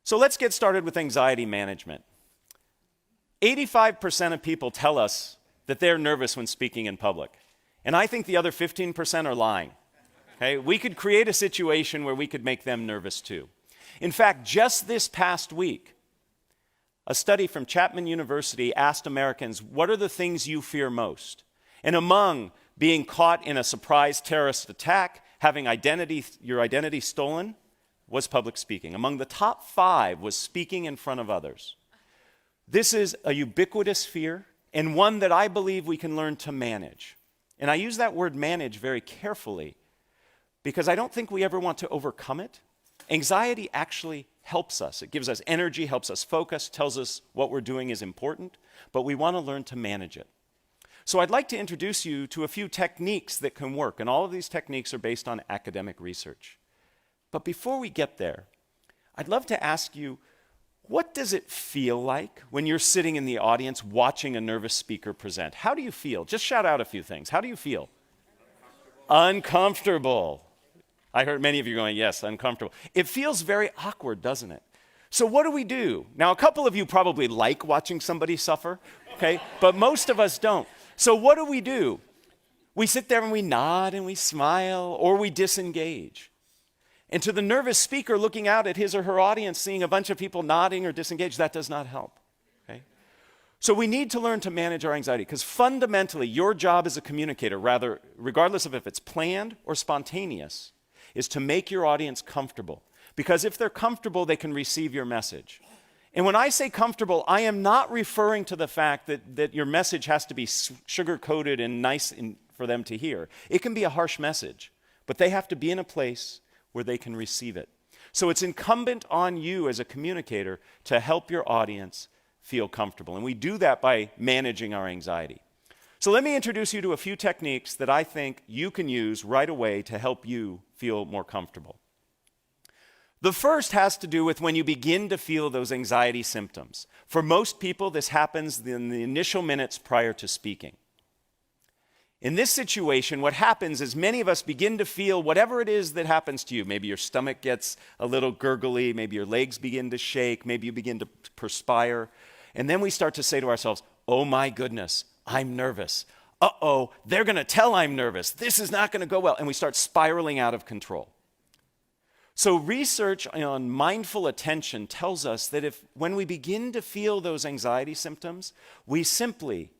So let's get started with anxiety management. 85% of people tell us that they're nervous when speaking in public. And I think the other 15% are lying. Okay? We could create a situation where we could make them nervous too. In fact, just this past week, a study from Chapman University asked Americans, what are the things you fear most? And among being caught in a surprise terrorist attack, having your identity stolen, was public speaking. Among the top 5 was speaking in front of others. This is a ubiquitous fear and one that I believe we can learn to manage. And I use that word manage very carefully because I don't think we ever want to overcome it. Anxiety actually helps us. It gives us energy, helps us focus, tells us what we're doing is important, but we want to learn to manage it. So I'd like to introduce you to a few techniques that can work, and all of these techniques are based on academic research. But before we get there, I'd love to ask you, what does it feel like when you're sitting in the audience watching a nervous speaker present? How do you feel? Just shout out a few things. How do you feel? Uncomfortable. I heard many of you going, yes, uncomfortable. It feels very awkward, doesn't it? So what do we do? Now, a couple of you probably like watching somebody suffer, okay? But most of us don't. So what do? We sit there and we nod and we smile, or we disengage. And to the nervous speaker looking out at his or her audience, seeing a bunch of people nodding or disengaged, that does not help. Okay? So we need to learn to manage our anxiety, because fundamentally, your job as a communicator, regardless of if it's planned or spontaneous, is to make your audience comfortable. Because if they're comfortable, they can receive your message. And when I say comfortable, I am not referring to the fact that your message has to be sugar-coated and nice for them to hear. It can be a harsh message, but they have to be in a place where they can receive it. So it's incumbent on you as a communicator to help your audience feel comfortable. And we do that by managing our anxiety. So let me introduce you to a few techniques that I think you can use right away to help you feel more comfortable. The first has to do with when you begin to feel those anxiety symptoms. For most people, this happens in the initial minutes prior to speaking. In this situation, what happens is many of us begin to feel whatever it is that happens to you. Maybe your stomach gets a little gurgly, maybe your legs begin to shake, maybe you begin to perspire. And then we start to say to ourselves, oh my goodness, I'm nervous. Uh-oh, they're going to tell I'm nervous. This is not going to go well. And we start spiraling out of control. So research on mindful attention tells us that when we begin to feel those anxiety symptoms, we simply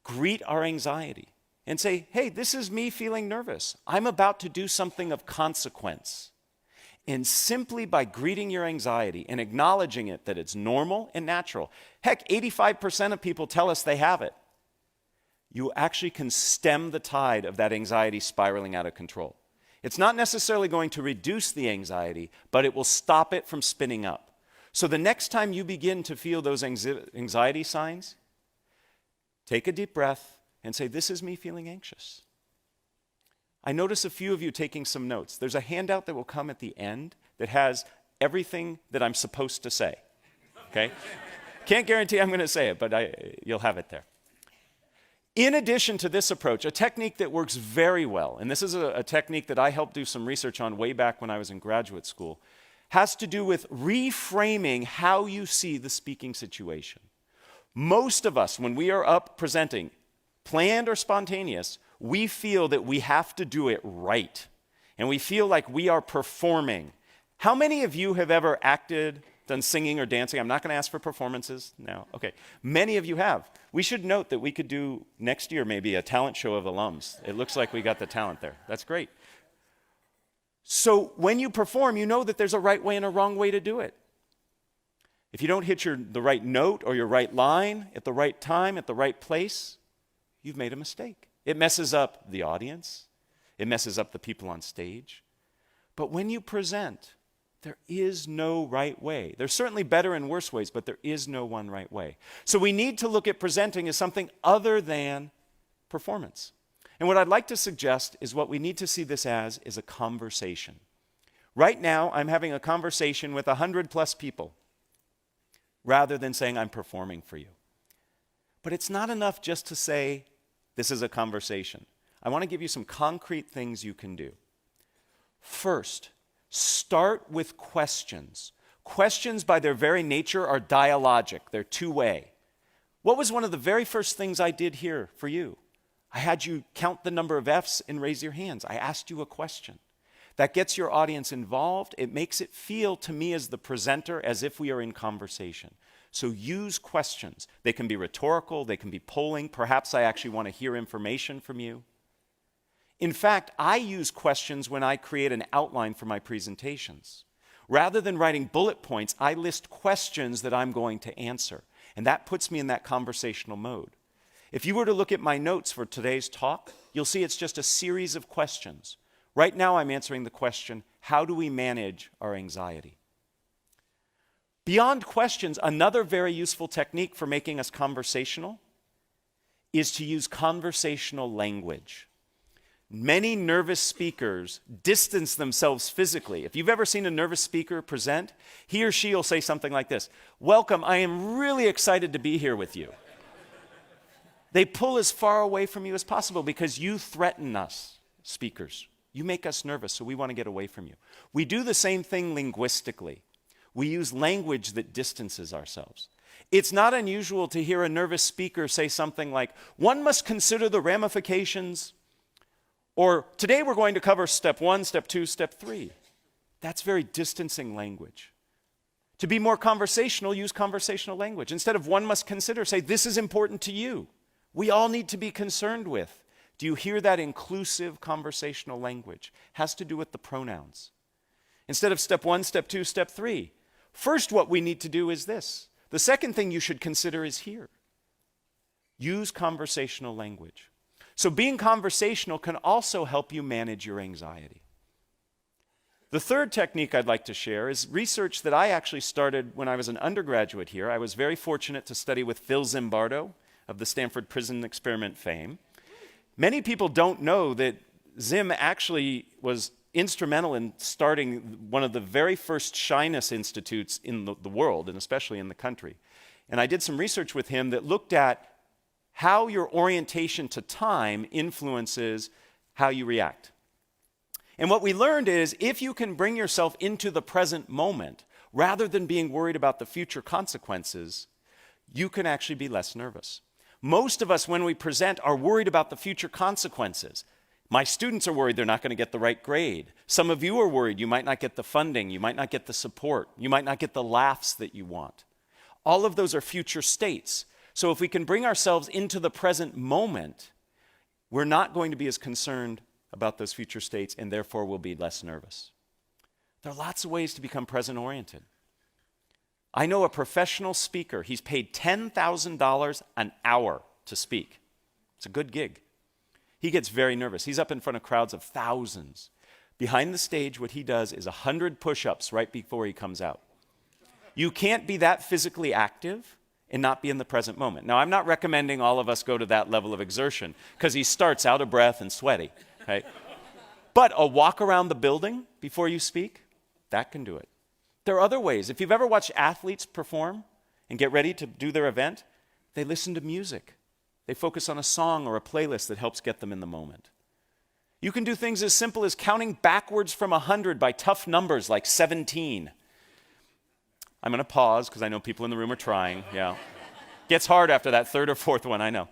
greet our anxiety and say, hey, this is me feeling nervous. I'm about to do something of consequence. And simply by greeting your anxiety and acknowledging it, that it's normal and natural. Heck, 85% of people tell us they have it. You actually can stem the tide of that anxiety spiraling out of control. It's not necessarily going to reduce the anxiety, but it will stop it from spinning up. So the next time you begin to feel those anxiety signs, take a deep breath and say, this is me feeling anxious. I notice a few of you taking some notes. There's a handout that will come at the end that has everything that I'm supposed to say, okay? Can't guarantee I'm going to say it, but you'll have it there. In addition to this approach, a technique that works very well, and this is a technique that I helped do some research on way back when I was in graduate school, has to do with reframing how you see the speaking situation. Most of us, when we are up presenting, planned or spontaneous, we feel that we have to do it right. And we feel like we are performing. How many of you have ever acted, done singing or dancing? I'm not going to ask for performances now. Okay. Many of you have. We should note that we could do next year maybe a talent show of alums. It looks like we got the talent there. That's great. So when you perform, you know that there's a right way and a wrong way to do it. If you don't hit the right note or your right line at the right time, at the right place, you've made a mistake. It messes up the audience. It messes up the people on stage. But when you present, there is no right way. There's certainly better and worse ways, but there is no one right way. So we need to look at presenting as something other than performance. And what I'd like to suggest is what we need to see this as is a conversation. Right now, I'm having a conversation with 100+ people rather than saying I'm performing for you. But it's not enough just to say, this is a conversation. I want to give you some concrete things you can do. First, start with questions. Questions by their very nature are dialogic. They're two-way. What was one of the very first things I did here for you? I had you count the number of F's and raise your hands. I asked you a question. That gets your audience involved. It makes it feel to me as the presenter as if we are in conversation. So use questions. They can be rhetorical, they can be polling. Perhaps I actually want to hear information from you. In fact, I use questions when I create an outline for my presentations. Rather than writing bullet points, I list questions that I'm going to answer. And that puts me in that conversational mode. If you were to look at my notes for today's talk, you'll see it's just a series of questions. Right now I'm answering the question, how do we manage our anxiety? Beyond questions, another very useful technique for making us conversational is to use conversational language. Many nervous speakers distance themselves physically. If you've ever seen a nervous speaker present, he or she will say something like this, "Welcome, I am really excited to be here with you." They pull as far away from you as possible because you threaten us, speakers. You make us nervous, so we want to get away from you. We do the same thing linguistically. We use language that distances ourselves. It's not unusual to hear a nervous speaker say something like, "One must consider the ramifications," or "Today we're going to cover step 1, step 2, step 3. That's very distancing language. To be more conversational, use conversational language. Instead of "one must consider," say, "This is important to you. We all need to be concerned with." Do you hear that inclusive conversational language? Has to do with the pronouns. Instead of step 1, step 2, step 3. First, what we need to do is this. The second thing you should consider is here. Use conversational language. So being conversational can also help you manage your anxiety. The third technique I'd like to share is research that I actually started when I was an undergraduate here. I was very fortunate to study with Phil Zimbardo of the Stanford Prison Experiment fame. Many people don't know that Zim actually was instrumental in starting one of the very first shyness institutes in the world, and especially in the country. And I did some research with him that looked at how your orientation to time influences how you react. And what we learned is if you can bring yourself into the present moment, rather than being worried about the future consequences, you can actually be less nervous. Most of us, when we present, are worried about the future consequences. My students are worried they're not going to get the right grade. Some of you are worried you might not get the funding, you might not get the support, you might not get the laughs that you want. All of those are future states. So if we can bring ourselves into the present moment, we're not going to be as concerned about those future states, and therefore we'll be less nervous. There are lots of ways to become present-oriented. I know a professional speaker. He's paid $10,000 an hour to speak. It's a good gig. He gets very nervous. He's up in front of crowds of thousands. Behind the stage, what he does is 100 push-ups right before he comes out. You can't be that physically active and not be in the present moment. Now, I'm not recommending all of us go to that level of exertion because he starts out of breath and sweaty. Okay? But a walk around the building before you speak, that can do it. There are other ways. If you've ever watched athletes perform and get ready to do their event, they listen to music. They focus on a song or a playlist that helps get them in the moment. You can do things as simple as counting backwards from 100 by tough numbers like 17. I'm going to pause because I know people in the room are trying. Yeah. Gets hard after that third or fourth one, I know.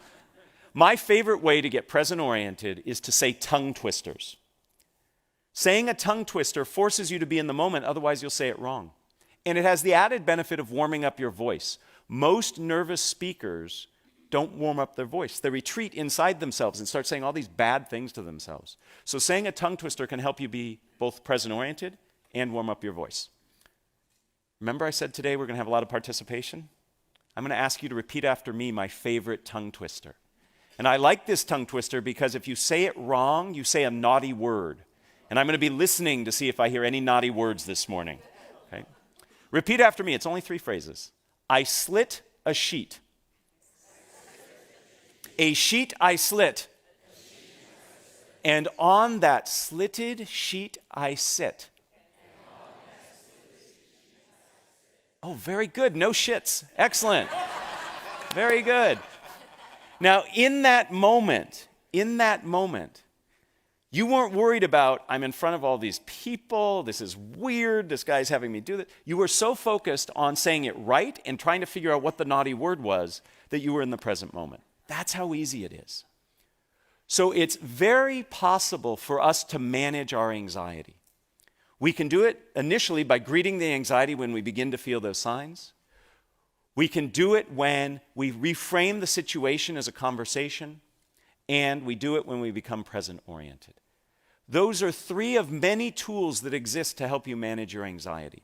My favorite way to get present-oriented is to say tongue twisters. Saying a tongue twister forces you to be in the moment, otherwise you'll say it wrong. And it has the added benefit of warming up your voice. Most nervous speakers don't warm up their voice. They retreat inside themselves and start saying all these bad things to themselves. So saying a tongue twister can help you be both present-oriented and warm up your voice. Remember I said today we're going to have a lot of participation? I'm going to ask you to repeat after me my favorite tongue twister. And I like this tongue twister because if you say it wrong, you say a naughty word. And I'm going to be listening to see if I hear any naughty words this morning. Okay? Repeat after me. It's only 3 phrases. I slit a sheet. A sheet I slit. And on that slitted sheet I sit. Oh, very good. No shits. Excellent. Very good. Now, in that moment, You weren't worried about, I'm in front of all these people, this is weird, this guy's having me do this. You were so focused on saying it right and trying to figure out what the naughty word was that you were in the present moment. That's how easy it is. So it's very possible for us to manage our anxiety. We can do it initially by greeting the anxiety when we begin to feel those signs. We can do it when we reframe the situation as a conversation, and we do it when we become present-oriented. Those are three of many tools that exist to help you manage your anxiety.